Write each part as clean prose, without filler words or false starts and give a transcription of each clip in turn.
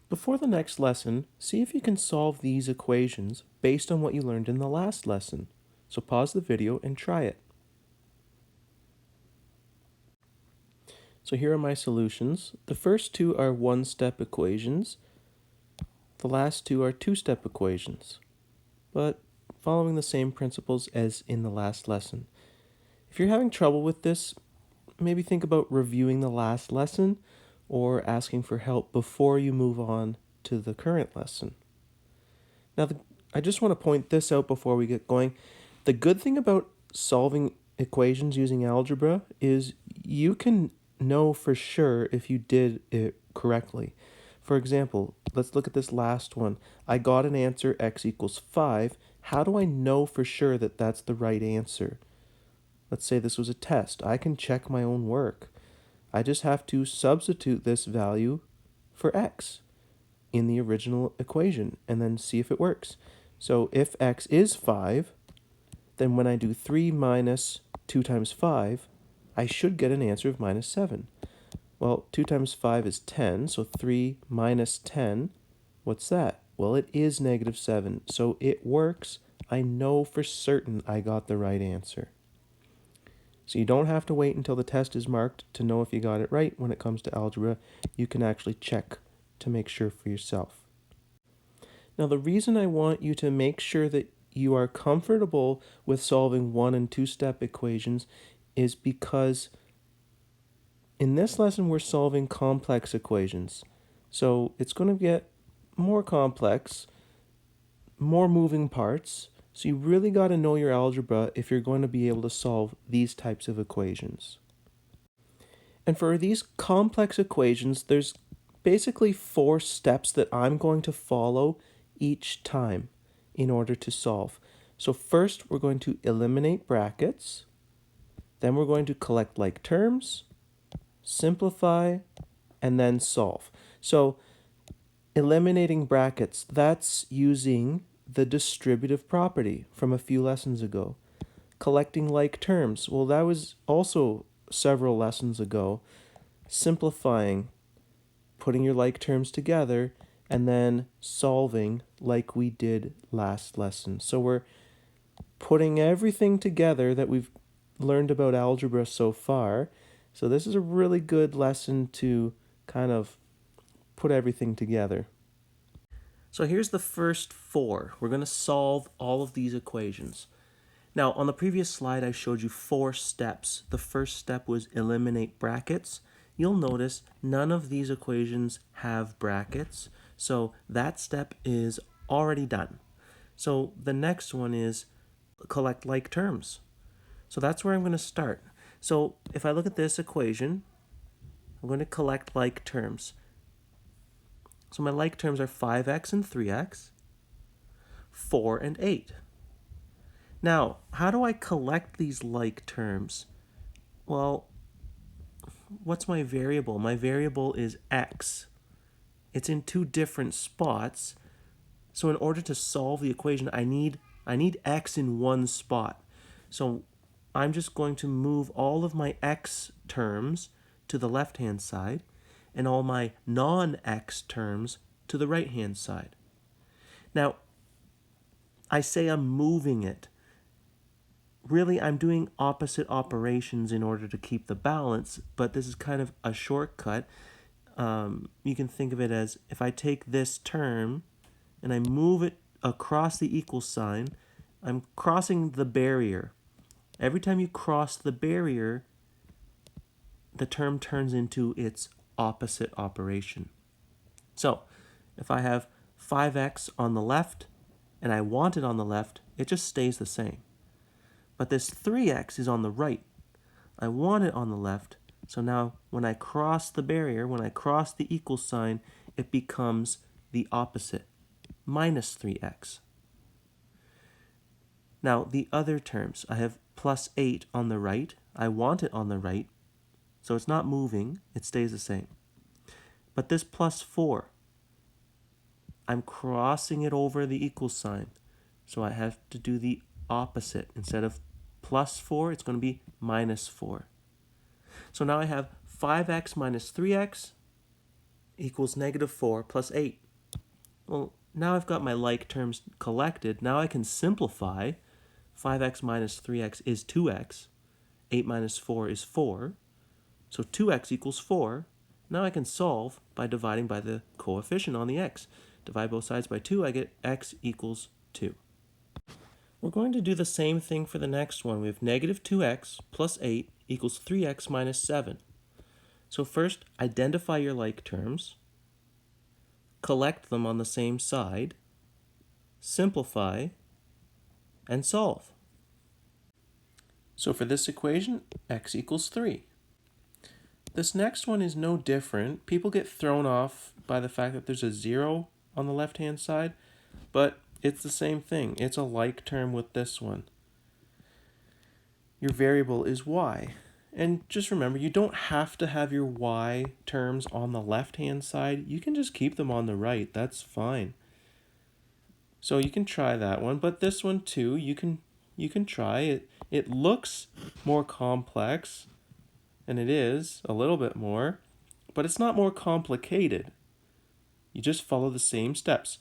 Before the next lesson, see if you can solve these equations based on what you learned in the last lesson. So pause the video and try it. So here are my solutions. The first two are one-step equations. The last two are two-step equations, but following the same principles as in the last lesson. If you're having trouble with this, maybe think about reviewing the last lesson or asking for help before you move on to the current lesson. Now, I just want to point this out before we get going. The good thing about solving equations using algebra is you can know for sure if you did it correctly. For example, let's look at this last one. I got an answer x equals 5. How do I know for sure that that's the right answer? Let's say this was a test. I can check my own work. I just have to substitute this value for x in the original equation and then see if it works. So if x is 5, then when I do 3 minus 2 times 5, I should get an answer of minus 7. Well, 2 times 5 is 10, so 3 minus 10, what's that? Well, it is negative 7, so it works. I know for certain I got the right answer. So you don't have to wait until the test is marked to know if you got it right when it comes to algebra. You can actually check to make sure for yourself. Now, the reason I want you to make sure that you are comfortable with solving one and two-step equations is because in this lesson we're solving complex equations. So it's going to get more complex, more moving parts. So you really got to know your algebra if you're going to be able to solve these types of equations. And for these complex equations, there's basically 4 steps that I'm going to follow each time in order to solve. So first, we're going to eliminate brackets. Then we're going to collect like terms, simplify, and then solve. So eliminating brackets, that's using the distributive property from a few lessons ago. Collecting like terms, well, that was also several lessons ago. Simplifying, putting your like terms together, and then solving like we did last lesson. So we're putting everything together that we've learned about algebra so far. So this is a really good lesson to kind of put everything together. So here's the first 4. We're going to solve all of these equations. Now, on the previous slide, I showed you 4 steps. The first step was eliminate brackets. You'll notice none of these equations have brackets, so that step is already done. So the next one is collect like terms. So that's where I'm going to start. So if I look at this equation, I'm going to collect like terms. So my like terms are 5x and 3x, 4 and 8. Now, how do I collect these like terms? Well, what's my variable? My variable is x. It's in 2 different spots. So in order to solve the equation, I need x in one spot. So I'm just going to move all of my x terms to the left-hand side and all my non-x terms to the right-hand side. Now, I say I'm moving it. Really, I'm doing opposite operations in order to keep the balance, but this is kind of a shortcut. You can think of it as if I take this term and I move it across the equal sign, I'm crossing the barrier. Every time you cross the barrier, the term turns into its opposite operation. So if I have 5x on the left and I want it on the left, it just stays the same. But this 3x is on the right. I want it on the left, so now when I cross the barrier, when I cross the equal sign, it becomes the opposite, minus 3x. Now the other terms, I have plus 8 on the right. I want it on the right, so it's not moving, it stays the same. But this plus 4, I'm crossing it over the equal sign, so I have to do the opposite. Instead of plus 4, it's going to be minus 4. So now I have 5x minus 3x equals negative 4 plus 8. Well, now I've got my like terms collected. Now I can simplify. 5x minus 3x is 2x. 8 minus 4 is 4. So 2x equals 4. Now I can solve by dividing by the coefficient on the x. Divide both sides by 2, I get x equals 2. We're going to do the same thing for the next one. We have negative 2x plus 8 equals 3x minus 7. So first, identify your like terms, collect them on the same side, simplify, and solve. So for this equation, x equals 3. This next one is no different. People get thrown off by the fact that there's a 0 on the left-hand side, but it's the same thing. It's a like term with this one. Your variable is y. And just remember, you don't have to have your y terms on the left-hand side. You can just keep them on the right. That's fine. So you can try that one, but this one too, you can try it. It looks more complex, and it is a little bit more, but it's not more complicated. You just follow the same steps.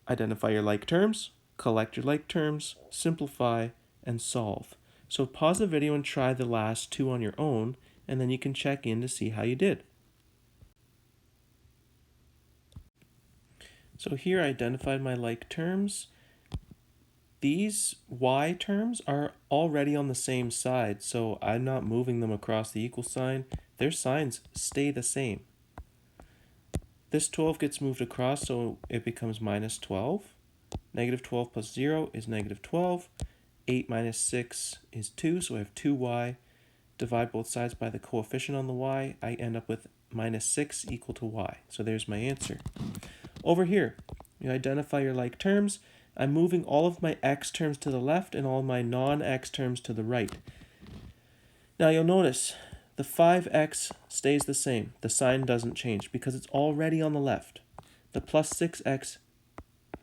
Identify your like terms, collect your like terms, simplify, and solve. So pause the video and try the last two on your own, and then you can check in to see how you did. So here I identified my like terms. These y terms are already on the same side, so I'm not moving them across the equal sign. Their signs stay the same. This 12 gets moved across, so it becomes minus 12. Negative 12 plus 0 is negative 12. 8 minus 6 is 2, so I have 2y. Divide both sides by the coefficient on the y. I end up with minus 6 equal to y. So there's my answer. Over here, you identify your like terms. I'm moving all of my x terms to the left and all of my non-x terms to the right. Now you'll notice the 5x stays the same. The sign doesn't change because it's already on the left. The plus 6x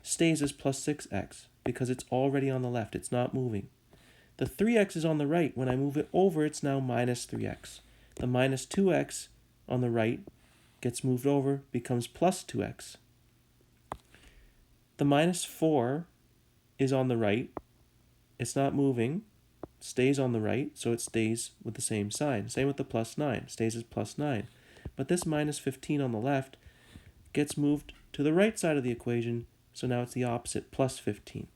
stays as plus 6x because it's already on the left. It's not moving. The 3x is on the right. When I move it over, it's now minus 3x. The minus 2x on the right gets moved over, becomes plus 2x. The minus 4 is on the right. It's not moving, stays on the right, so it stays with the same sign. Same with the plus 9, stays as plus 9. But this minus 15 on the left gets moved to the right side of the equation, so now it's the opposite, plus 15.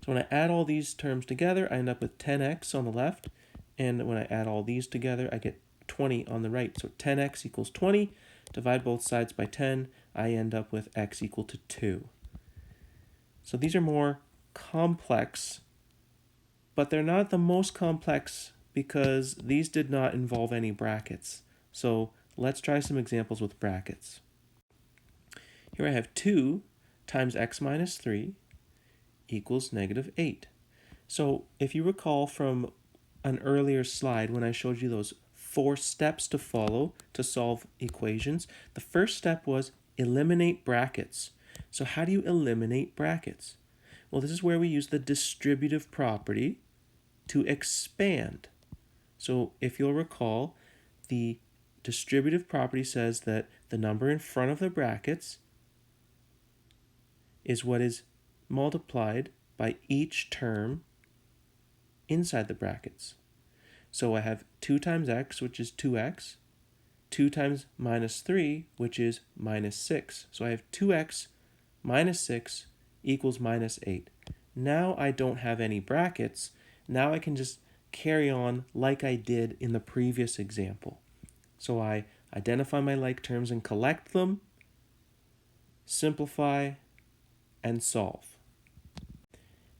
So when I add all these terms together, I end up with 10x on the left, and when I add all these together, I get 20 on the right. So 10x equals 20. Divide both sides by 10, I end up with x equal to 2. So these are more complex, but they're not the most complex because these did not involve any brackets. So let's try some examples with brackets. Here I have 2 times x minus 3 equals negative 8. So if you recall from an earlier slide when I showed you those 4 steps to follow to solve equations, the first step was eliminate brackets. So how do you eliminate brackets? Well, this is where we use the distributive property to expand. So if you'll recall, the distributive property says that the number in front of the brackets is what is multiplied by each term inside the brackets. So I have 2 times x, which is 2x, 2 times minus 3, which is minus 6. So I have 2x minus 6 equals minus 8. Now I don't have any brackets. Now I can just carry on like I did in the previous example. So I identify my like terms and collect them, simplify, and solve.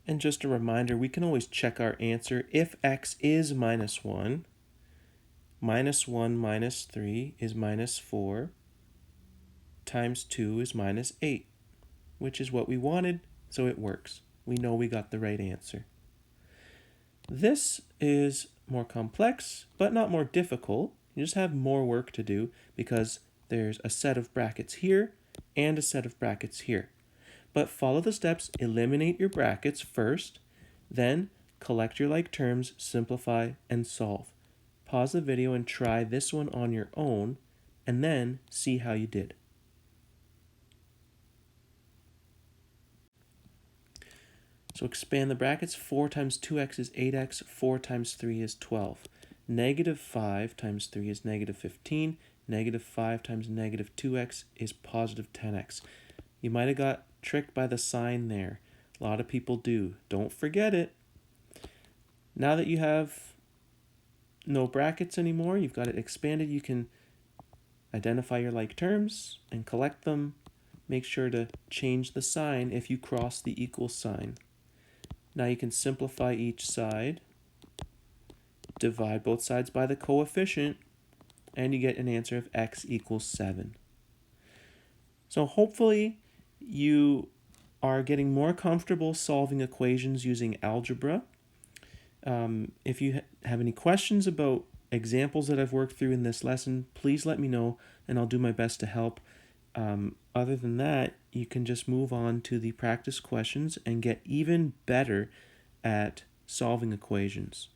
And just a reminder, we can always check our answer. If x is minus 1, minus 1 minus 3 is minus 4, times 2 is minus 8, which is what we wanted, so it works. We know we got the right answer. This is more complex, but not more difficult. You just have more work to do because there's a set of brackets here and a set of brackets here. But follow the steps, eliminate your brackets first, then collect your like terms, simplify, and solve. Pause the video and try this one on your own, and then see how you did. So expand the brackets. 4 times 2x is 8x. 4 times 3 is 12. Negative 5 times 3 is negative 15. Negative 5 times negative 2x is positive 10x. You might have got tricked by the sign there. A lot of people do. Don't forget it. Now that you have no brackets anymore, you've got it expanded, you can identify your like terms and collect them. Make sure to change the sign if you cross the equal sign. Now you can simplify each side, divide both sides by the coefficient, and you get an answer of x equals 7. So hopefully you are getting more comfortable solving equations using algebra. If you have any questions about examples that I've worked through in this lesson, please let me know and I'll do my best to help. Other than that, you can just move on to the practice questions and get even better at solving equations.